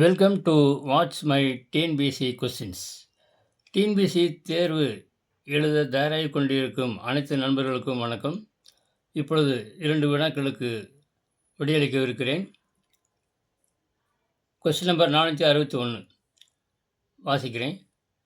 Welcome to watch my TNPSC questions. TNPSC தேர்வு எழுத தயாராகி கொண்டிருக்கும் அனைத்து நண்பர்களுக்கும் வணக்கம். இப்பொழுது 2 வினாக்களுக்கு விடையளிக்கவிருக்கிறேன். கொஸ்டின் நம்பர் 461 வாசிக்கிறேன்.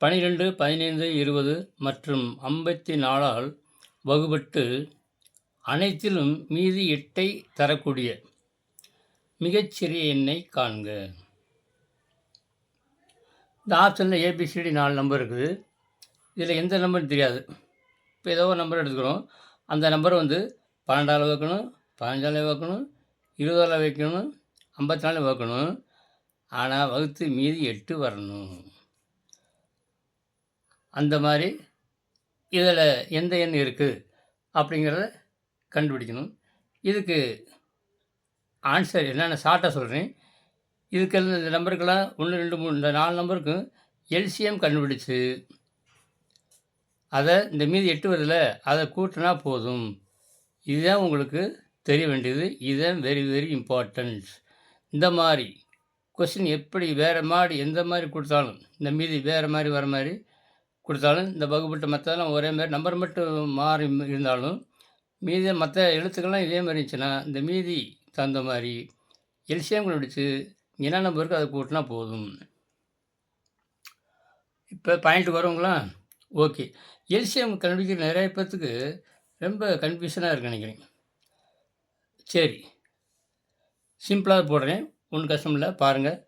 12, 15, 20 மற்றும் 54ஆல் வகுபட்டு அனைத்திலும் மீதி 8ஐ தரக்கூடிய மிகச்சிறிய எண்ணை காண்க. இந்த ஆப்ஷனில் ஏபிசிடி 4 நம்பர் இருக்குது. இதில் எந்த நம்பர்னு தெரியாது. இப்போ ஏதோ ஒரு நம்பர் எடுத்துக்கிறோம். அந்த நம்பரை 12ஆல் வைக்கணும், 15ஆல் வைக்கணும், 20ஆல் வைக்கணும், 54 வைக்கணும். ஆனால் வகுத்து மீதி 8 வரணும். அந்த மாதிரி இதில் எந்த எண் இருக்குது அப்படிங்கிறத கண்டுபிடிக்கணும். இதுக்கு ஆன்சர் என்னென்னு ஷார்ட்டாக சொல்கிறேன். இதுக்கெல்லாம் இந்த நம்பருக்கெல்லாம் 1, 2, 3 இந்த 4 நம்பருக்கும் எல்சிஎம் கண்டுபிடிச்சு அதை இந்த மீதி 8 வருதுல அதை கூட்டினா போதும். இதுதான் உங்களுக்கு தெரிய வேண்டியது. இதுதான் வெரி வெரி இம்பார்ட்டன்ட். இந்த மாதிரி கொஸ்டின் எப்படி வேறு மாதிரி எந்த மாதிரி கொடுத்தாலும், இந்த மீதி வேறு மாதிரி வர மாதிரி கொடுத்தாலும், இந்த வகுப்பட்ட மற்றதெல்லாம் ஒரே மாதிரி நம்பர் மட்டும் மாறி இருந்தாலும் மீதி மற்ற எழுத்துக்கள்லாம் இதே மாதிரி இருந்துச்சுன்னா இந்த மீதி தகுந்த மாதிரி எல்சிஎம் கண்டுபிடிச்சு என்ன நம்பருக்கு அதை கூட்டினா போதும். இப்போ பாயிண்ட்டுக்கு வரவங்களா? ஓகே. எல்சிஎம் கண்டுபிடிக்கிற நிறைய பேர்த்துக்கு ரொம்ப கன்ஃபியூஷனாக இருக்குன்னு நினைக்கிறேன். சரி, சிம்பிளாக போடுறேன், ஒன்றும் கஷ்டம் இல்லை, பாருங்கள்.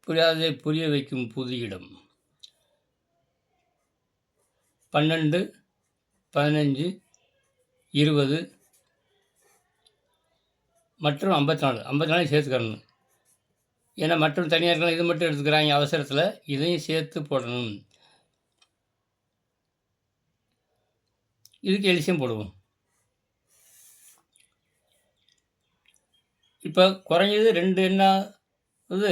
புரியாததை புரிய வைக்கும் புது இடம். 12, 15, 20 மற்றும் 54 சேர்த்துக்கணும். ஏன்னா மற்றும் தனியாக இருக்கலாம், இது மட்டும் எடுத்துக்கிறாங்க அவசரத்தில், இதையும் சேர்த்து போடணும். இதுக்கு எல்சியம் போடுவோம். இப்போ குறைஞ்சது 2 எண்ணாவது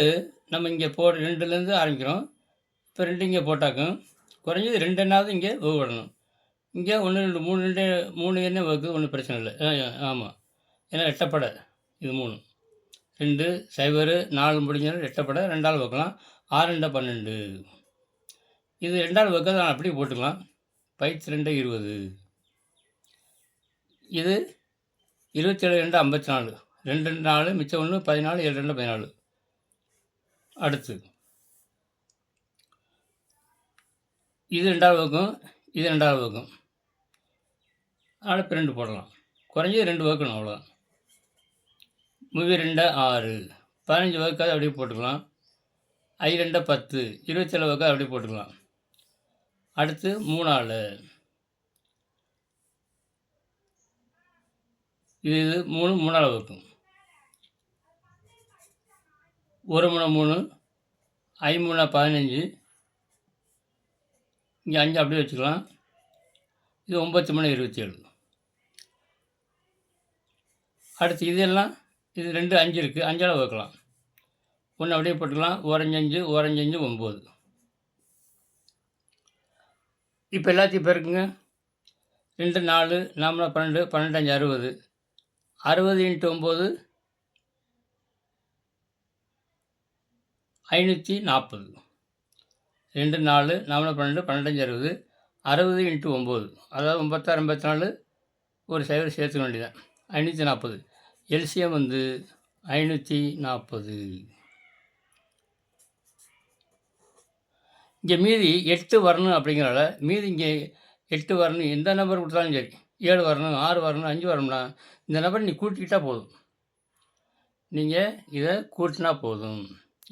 நம்ம இங்கே 2லேருந்து ஆரம்பிக்கிறோம். இப்போ 2 இங்கே போட்டாக்கும் குறைஞ்சது 2 எண்ணாவது இங்கே வகுப்படணும். இங்கே 1, 2, 3 எண்ணம் வகுக்குது, ஒன்றும் பிரச்சனை இல்லை. ஆமாம், ஏன்னா எட்டப்படை இது 3, 2, 0, 4 முடிஞ்சாலும் எட்டப்படை 2ஆல் வைக்கலாம். 6, 2, 12. இது 2ஆல் வைக்கிறது நான் அப்படியே போட்டுக்கலாம். 2, 20. இது 27, 2, 54. 2, 4 மிச்சம் 1, 14, 7, 2, 14. அடுத்து இது 2ஆல் வைக்கும், இது 2ஆல் வைக்கும். அடுப்பு 2 போடலாம். குறைஞ்சது 2 வைக்கணும், அவ்வளோதான். 2, 6, 15 வகுக்காது அப்படியே போட்டுக்கலாம். 2, 10, 27 வகுக்காது அப்படியே போட்டுக்கலாம். அடுத்து 3ஆல் இது 3, 3ஆல் வகுக்கும். 1 3 3, 5 3 15, இங்கே 5 அப்படியே வச்சுக்கலாம். இது 9 3 27. அடுத்து இதெல்லாம் இது 2 5 இருக்குது, 5ஆல் வகுக்கலாம். 1 அப்படியே போட்டுக்கலாம். 5 5, 9. இப்போ எல்லாத்தையும் பெருக்குங்க. 2 4, 4 12, 12 5 60. 60 × 9 540. 2 4, 4 12, 12 5 60. 60 × 9, அதாவது 96 84, ஒரு 0 சேர்த்துக்க வேண்டியதான். 540. எல்சிஎம் 540. இங்கே மீதி 8 வரணும் அப்படிங்கிறனால மீதி இங்கே 8 வரணும். எந்த நம்பர் கொடுத்தாலும் சரி, 7 வரணும், 6 வரணும், 5 வரணும்னா இந்த நம்பர் நீ கூட்டிக்கிட்டால் போதும். நீங்கள் இதை கூட்டினா போதும்.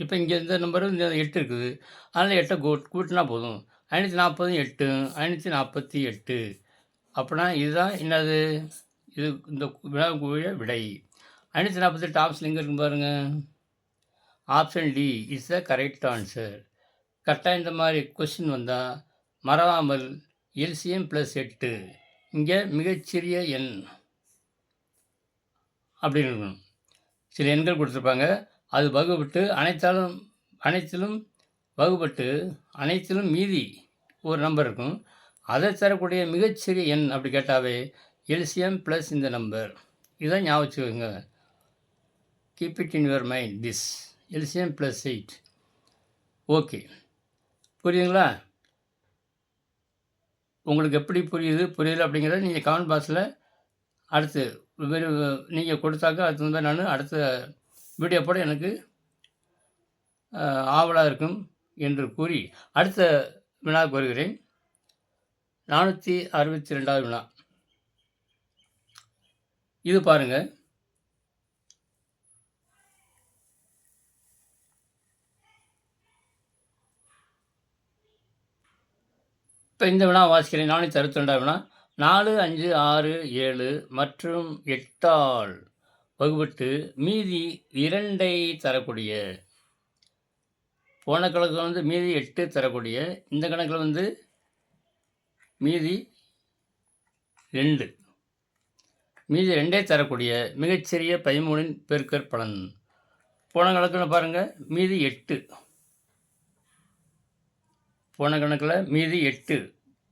இப்போ இங்கே இந்த நம்பரு இந்த 8 இருக்குது, அதனால் 8 கூட்டினா போதும். 540 8, 548. அப்படின்னா இதுதான் என்னது, இது இந்த வினாக்குரிய விடை. 548 ஆப்ஷன் எங்கே இருக்குன்னு பாருங்கள். Option D is the correct answer. கரெக்டாக இந்த மாதிரி கொஸ்டின் வந்தால் மறவாமல் எல்சிஎம் +8 இங்கே மிகச்சிறிய எண் அப்படின்னு இருக்கணும். சில எண்கள் கொடுத்துருப்பாங்க, அது வகுப்பட்டு அனைத்திலும் வகுப்பட்டு அனைத்திலும் மீதி ஒரு நம்பர் இருக்கும். அதை தரக்கூடிய மிகச்சிறிய எண் அப்படி கேட்டாவே எல்சிஎம் + இந்த நம்பர். இதை ஞாபகம் வச்சுக்கோங்க. Keep it in your mind this. LCM plus 8. Okay, புரியுதுங்களா? உங்களுக்கு எப்படி புரியல அப்படிங்கிறத நீங்கள் கமெண்ட் பாக்ஸில் அடுத்து நீங்கள் கொடுத்தாக்க அதுக்கு வந்து நான் அடுத்த வீடியோ போட எனக்கு ஆவலாக இருக்கும் என்று கூறி அடுத்த வினாவுக்கு வருகிறேன். 462வது வினா. இது பாருங்கள். இப்போ இந்த வினா வாசிக்கிறேன். 462வது வினா. 4, 5, 6, 7 மற்றும் 8ஆல் வகுபட்டு மீதி 2ஐ தரக்கூடிய, போன கணக்கில் வந்து மீதி 8 தரக்கூடிய, இந்த கணக்கில் வந்து மீதி 2, மீதி 2ஐ தரக்கூடிய மிகச்சிறிய 13இன் பெருக்கற் பலன். போன கணக்கில் பாருங்கள், மீதி 8, போன கணக்கில் மீதி 8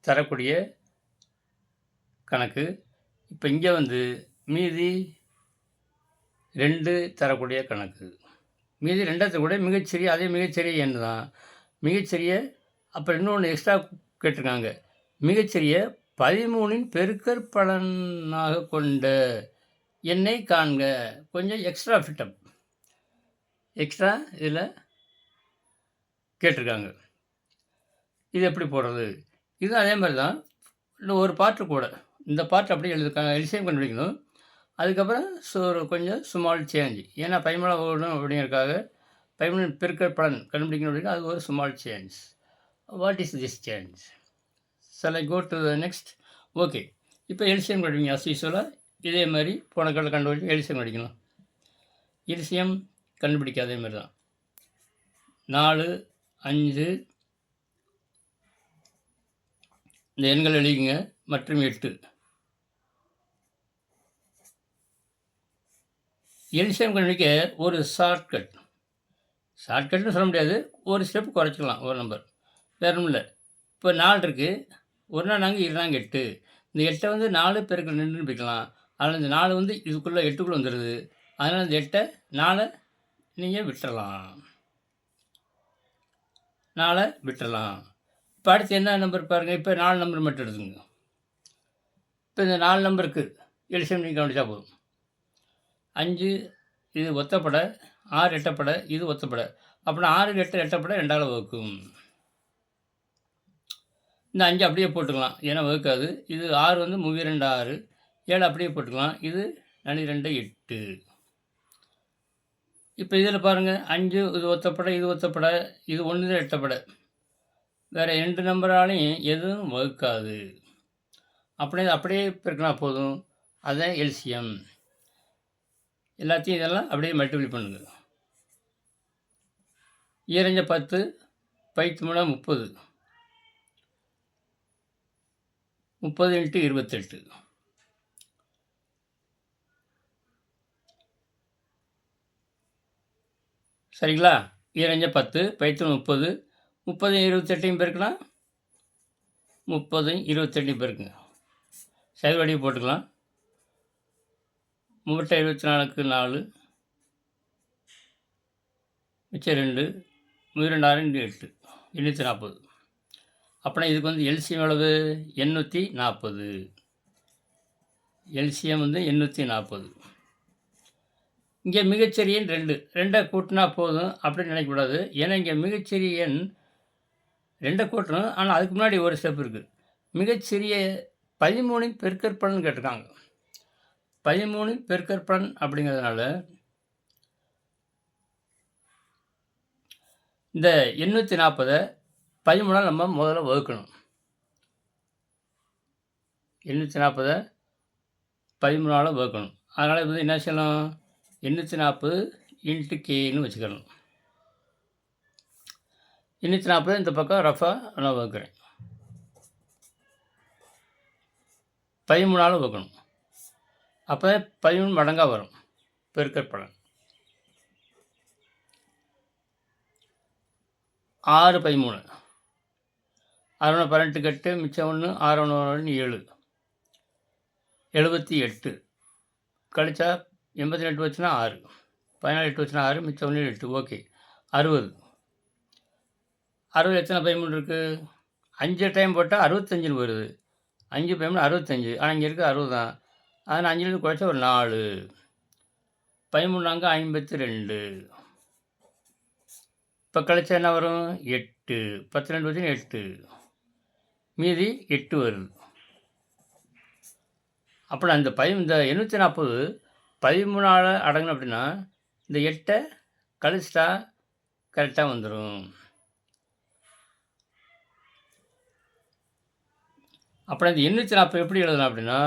தரக்கூடிய கணக்கு. இப்போ இங்கே வந்து மீதி 2 தரக்கூடிய கணக்கு. மீதி 2 தரக்கூடிய மிகச்சிறிய, அதே மிகச்சிறிய எண் தான். மிகச்சிறிய, அப்புறம் இன்னொன்று எக்ஸ்ட்ரா கேட்டிருக்காங்க. மிகச்சிறிய 13இன் பெருக்கற் பலனாக கொண்ட எண்ணை காண்க. கொஞ்சம் எக்ஸ்ட்ரா ஃபிட்டப், எக்ஸ்ட்ரா இதில் கேட்டிருக்காங்க. இது எப்படி போடுறது? இது அதே மாதிரி தான். இன்னும் ஒரு பாட்டு கூட, இந்த பாட்டு அப்படியே எல்சிஎம் கண்டுபிடிக்கணும். அதுக்கப்புறம் கொஞ்சம் ஸ்மால் சேஞ்ச். ஏன்னா 13 ஓடணும் அப்படிங்கிறதுக்காக 13 பெருக்கற் பலன் கண்டுபிடிக்கணும் அப்படின்னா அது ஒரு small change. What is this change? Shall I go to the next? Okay, இப்போ எல்சிஎம் கண்டுபிடிங்க. அஸ் யூஸ்வலாக இதே மாதிரி போன காலில் கண்டுபிடிச்சி எல்சிஎம் கண்டுபிடிக்கணும். எல்சிஎம் கண்டுபிடிக்க அதே மாதிரி தான். 4, 5 இந்த எண்கள் எழுதிங்க மற்றும் 8. எல்சிஎம் கண்டுபிடிக்க ஒரு ஷார்ட்கட்னு சொல்ல முடியாது, ஒரு ஸ்டெப் குறைச்சிக்கலாம். ஒரு நம்பர் வேறு ஒன்றும் இல்லை. இப்போ 4 இருக்குது, 1 4 2 4 8. இந்த 8 வந்து 4 பெருக்கல் 2ன்னு பிரிக்கலாம். அதில் இந்த 4 வந்து இதுக்குள்ளே 8க்குள்ளே வந்துடுது. அதனால் இந்த 8 4 நீங்கள் விட்டுறலாம். இப்போ அடுத்து என்ன நம்பர் பாருங்கள். இப்போ 4 நம்பர் மட்டும் எடுத்துங்க. இப்போ இந்த 4 நம்பருக்கு எல்சிஎம் நீங்கள் கவனித்தா போதும். 5 இது ஒத்தப்படை, 6 எட்டப்படை, இது ஒத்தப்படை. அப்படின்னா 6 8 எட்டப்படை 2ஆல் வகுக்கும். இந்த 5 அப்படியே போட்டுக்கலாம், ஏன்னா வகுக்காது. இது 6 வந்து 3 2 6, 7 அப்படியே போட்டுக்கலாம். இது 2 8. இப்போ இதில் பாருங்கள், 5 இது ஒத்தப்படை, இது ஒத்தப்படை, இது 1 தான் எட்டப்படை. வேறு 2 நம்பராலையும் எதுவும் வகுக்காது. அப்படியே பெருக்கினா போதும். அதுதான் எல்சிஎம். எல்லாத்தையும் இதெல்லாம் அப்படியே மல்டிப்ளை பண்ணுங்க. 2 10, 5 30, 30 × 28. சரிங்களா? 2 10, 5 30, 30 28 பெருக்குனா 30 28 பெருக்குங்க. சைவ வடிவு போட்டுக்கலாம். 3 24க்கு 4, மிச்சம் 2, 2 6 8, 840. அப்படின்னா இதுக்கு வந்து எல்சிஎம் எவ்வளவு? 840. எல்சிஎம் வந்து 840. இங்கே மிகச்சிறிய எண் 2, 2 கூட்டினா போதும் அப்படின்னு நினைக்கக்கூடாது. ஏன்னா இங்கே மிகச்சிறிய எண் 2 கூட்டணும். ஆனால் அதுக்கு முன்னாடி ஒரு ஸ்டெப் இருக்குது. மிகச்சிறிய 13இன் பெருக்கற் பலன் கேட்டிருக்காங்க. 13இன் பெருக்கற் பலன் அப்படிங்கிறதுனால இந்த 840 13ஆல் நம்ம முதல்ல வகுக்கணும். 840 13ஆல் வகுக்கணும். அதனால் வந்து என்ன செய்யலாம்? 840 × Kன்னு வச்சுக்கணும். 840 இந்த பக்கம் ரஃபாக நான் வகுக்கிறேன். 13ஆல் வகுக்கணும். அப்போ 13 மடங்காக வரும் பெருக்கற் பலன். 6 13, 6 18 கட்டு, மிச்சம் 1, 6 1 7, 78 கழிச்சா 88 வச்சுன்னா 6, 14 8 வச்சுனா 6 மிச்சம் 1 8 ஓகே 60. 60 எத்தனை 13 இருக்குது? 5 டைம் போட்டால் 65ன்னு வருது. 5 13 65. ஆனால் இங்கே இருக்குது 60 தான். அதனால் 5லேருந்து குறைச்சா ஒரு 4. 13 4 52. இப்போ கழிச்சா என்ன வரும்? 8. 10 2 வச்சுன்னா 8. மீதி 8 வருது. அப்புறம் இந்த 840 13ஆல் அடங்கணும் அப்படின்னா இந்த 8 கழிச்சிட்டா கரெக்டாக வந்துடும். அப்புறம் இந்த 840 எப்படி எழுதலாம் அப்படின்னா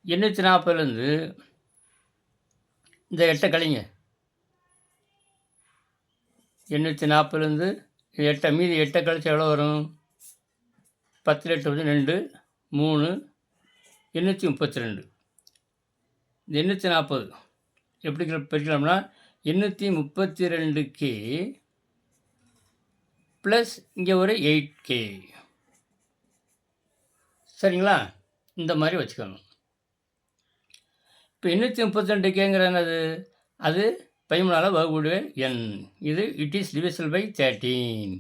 840லேருந்து இந்த 8 கழிங்க. 840லேருந்து 8 மீதி 8 கழிச்சா எவ்வளோ வரும்? 10 8 2 3 832. இந்த 840 எப்படி பிரிக்கலாம்னா 832K ப்ளஸ் இங்கே ஒரு 8K. சரிங்களா? இந்த மாதிரி வச்சுக்கணும். இப்போ 832Kங்கிற என்னது? அது 13ஆல் வகுக்கூடிய எண். இது it is divisible by 13.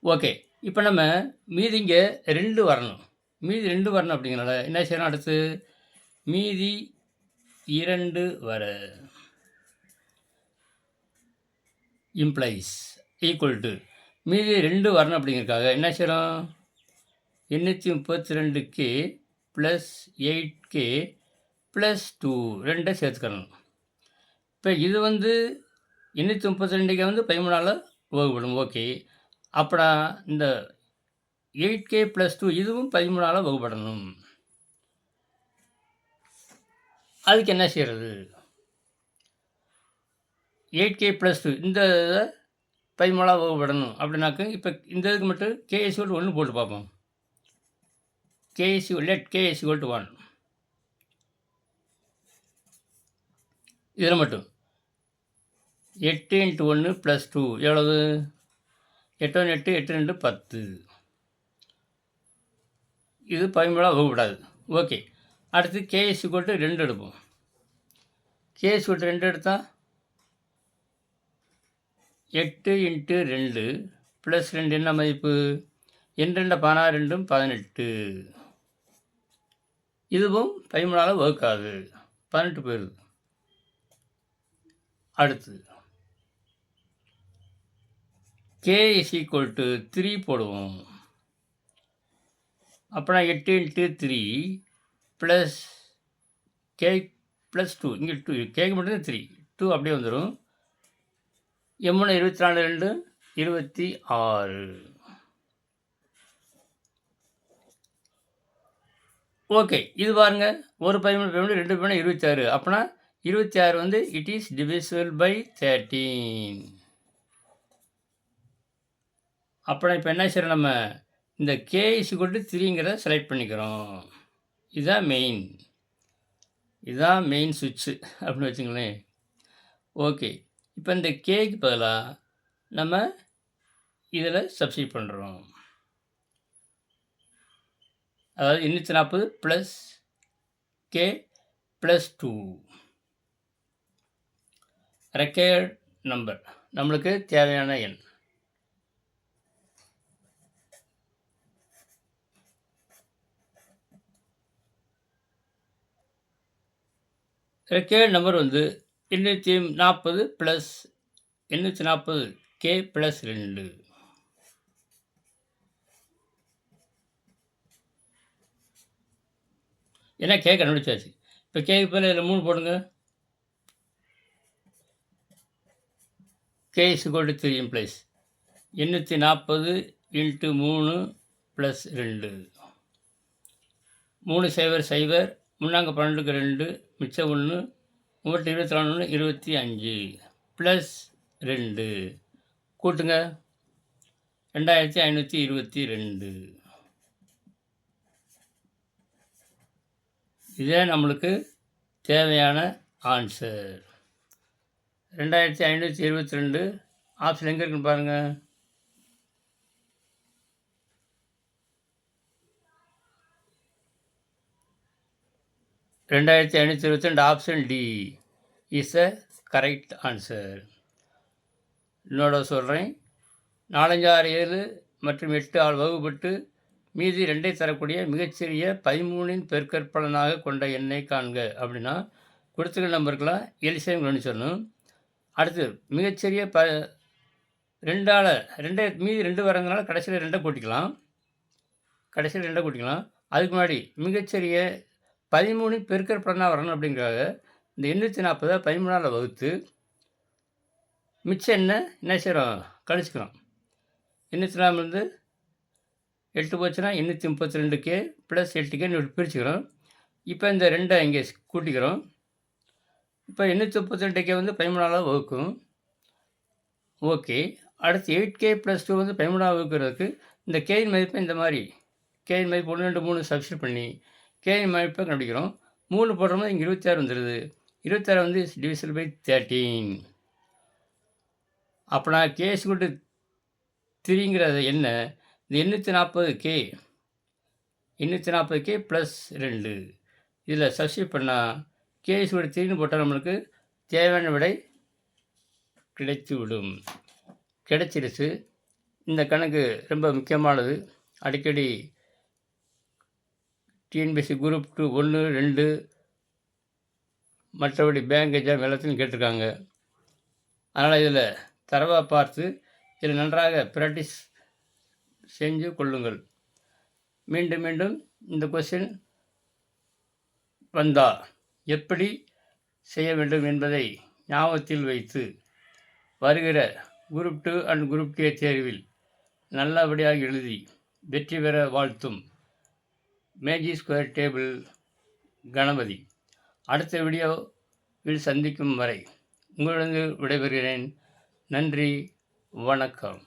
Okay. இப்போ நம்ம மீதி இங்கே 2 வரணும். மீதி 2 வரணும் அப்படிங்கிறனால என்ன செய்யணும்? அடுத்து மீதி 2 வர இம்ப்ளைஸ் ஈக்குவல் டு மீதி 2 வரணும் அப்படிங்கிறதுக்காக என்ன செய்கிறோம்? 832K ப்ளஸ் 8K ப்ளஸ் 2 2 சேர்த்துக்கணும். இப்போ இது 832K 13ஆல் வகுப்படும். ஓகே. அப்புறம் இந்த 8K ப்ளஸ் 2 இதுவும் 13ஆல் வகுப்படணும். அதுக்கு என்ன செய்கிறது? 8K ப்ளஸ் 2 இந்த இதை 13ஆல் வகுப்படணும் அப்படின்னாக்க இப்போ இந்த இதுக்கு மட்டும் K = 1 போட்டு பார்ப்போம். let K = 1. இதில் மட்டும் 8 × 1 + 2 எவ்வளவு? 8 1 8 8 2 10. இது 13ஆல் வகுப்படாது. ஓகே. அடுத்து K = 2 எடுப்போம். K = 2 எடுத்தால் 8 × 2 ப்ளஸ் 2 என்ன மதிப்பு? 2 2 16 2 18. இதுவும் 13ஆல் வகுக்காது. 18 போயிடுது. அடுத்து K = 3 போடுவோம். அப்புறம் 8 × 3 ப்ளஸ் K ப்ளஸ் 2 இங்கே 2 K மட்டும் 3 2 அப்படியே வந்துடும். 3 24 2 26. ஓகே. இது பாருங்கள், ஒரு 13 2 26. அப்படின்னா 26 இட் இஸ் டிவிசிபிள் பை 13. அப்புறம் இப்போ என்ன செய்கிறோம்? நம்ம இந்த K = 3ங்கிறத செலக்ட் பண்ணிக்கிறோம். இதுதான் மெயின் சுவிட்சு அப்படின்னு வச்சுங்களேன். ஓகே. இப்போ இந்த Kக்கு பதிலாக நம்ம இதில் சப்ஸ்டிட்யூட் பண்ணுறோம். அதாவது 840 plus K plus 2 required number நம்மளுக்கு தேவையான எண். Required number 840 plus 840 K plus 2. ஏன்னா K கண்டுபிடிச்சாச்சு. இப்போ Kக்கு பதில் இதில் 3 போடுங்க. K = 3 implies 840 × 3 plus 2. 3 0 0 முன்னாங்க 12க்கு 2 மிச்சம் 1 3 24 25 ப்ளஸ் 2 கூட்டுங்க 2522. இதே நம்மளுக்கு தேவையான ஆன்சர். 2522 ஆப்ஷன் எங்கே இருக்குன்னு பாருங்கள். 2522 option D is a correct answer. இன்னொரு சொல்கிறேன். 4, 5, 6, 7 மற்றும் 8 ஆல் வகுப்பட்டு மீதி 2ஐ தரக்கூடிய மிகச்சிறிய 13இன் பெருக்கற்பலனாக கொண்ட எண்ணை காண்க அப்படின்னா கொடுத்துருக்க நம்பருக்கெல்லாம் எல்சிஎம் கவனிச்சிடணும். அடுத்து மிகச்சிறிய 2ஆல் 2 மீதி 2 வரதுனால கடைசியில் 2 கூட்டிக்கலாம். அதுக்கு முன்னாடி மிகச்சிறிய 13 பெருக்கற்பலனாக வரணும் அப்படிங்கிறத இந்த 840 13ஆல் வகுத்து மிச்சம் என்ன செய்கிறோம், கழிச்சுக்கிறோம். 804 8 போச்சுன்னா 832K ப்ளஸ் 8K பிரிச்சுக்கிறோம். இப்போ இந்த 2ஐ இங்கே கூட்டிக்கிறோம். இப்போ 832K 13ஆல் வகுக்கும். ஓகே. அடுத்து 8K + 2 13ஆல் வகுக்கிறதுக்கு இந்த கேயின் மதிப்பை இந்த மாதிரி கேயின் மதிப்பு 1, 2, 3 சப்ஸ்டிட் பண்ணி கேயின் மதிப்பை கண்டுபிடிக்கிறோம். 3 போடுறோம்னா இங்கே 26 வந்துடுது. 26 டிவிசிபிள் பை 13. அப்போனா K=3ங்கிறது என்ன? இந்த 840K ப்ளஸ் 2 இதில் சப்ஸ்டிட் பண்ணால் K=3ன்னு போட்டால் நம்மளுக்கு தேவையான விடை கிடைச்சிருச்சு. இந்த கணக்கு ரொம்ப முக்கியமானது. அடிக்கடி டிஎன்பிஎஸ்சி குரூப் 2 1, 2 மற்றபடி பேங்க் எக்ஸாம் எல்லாத்தையும் கேட்டிருக்காங்க. அதனால் இதில் தரவாக பார்த்து இதில் நன்றாக ப்ராக்டிஸ் செஞ்சு கொள்ளுங்கள். மீண்டும் மீண்டும் இந்த கொஸ்டின் வந்தால் எப்படி செய்ய வேண்டும் என்பதை ஞாபகத்தில் வைத்து வருகிற குரூப் 2 அண்ட் குரூப் கே தேர்வில் நல்லபடியாக எழுதி வெற்றி பெற வாழ்த்தும் மேஜிக் ஸ்கொயர் டேபிள் கணபதி. அடுத்த வீடியோவில் சந்திக்கும் வரை உங்களிடம் விடைபெறுகிறேன். நன்றி, வணக்கம்.